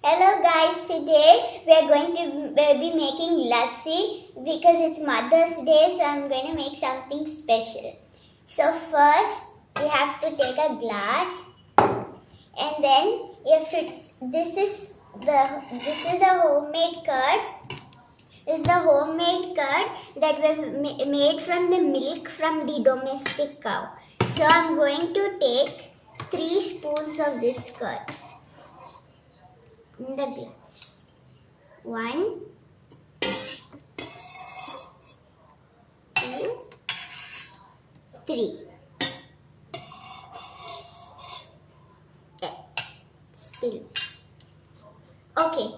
Hello guys, today we are going to be making lassi because it's Mother's Day, so I'm going to make something special. So first you have to take a glass and then you have to this is the homemade curd. This is the homemade curd that we've made from the milk from the domestic cow. So I'm going to take 3 spoons of this curd in the glass. 1, 2, 3. Okay. Spill. Okay.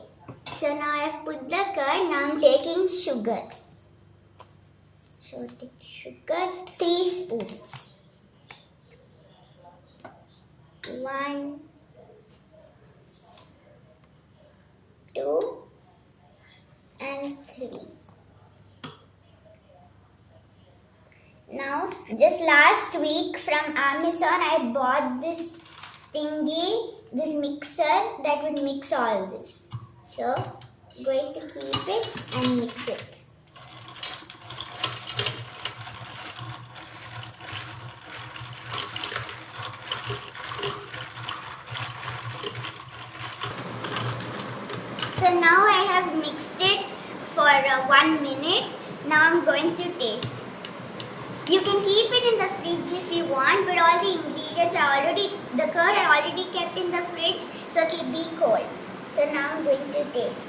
So now I have put the curd. Now I'm taking sugar. So take sugar. 3 spoons. 1, 2, and 3. Now, just last week from Amazon, I bought this thingy, this mixer that would mix all this. So, I'm going to keep it and mix it. So now I have mixed it for 1 minute. Now I'm going to taste it. You can keep it in the fridge if you want, but all the ingredients the curd I already kept in the fridge, so it will be cold. So now I'm going to taste.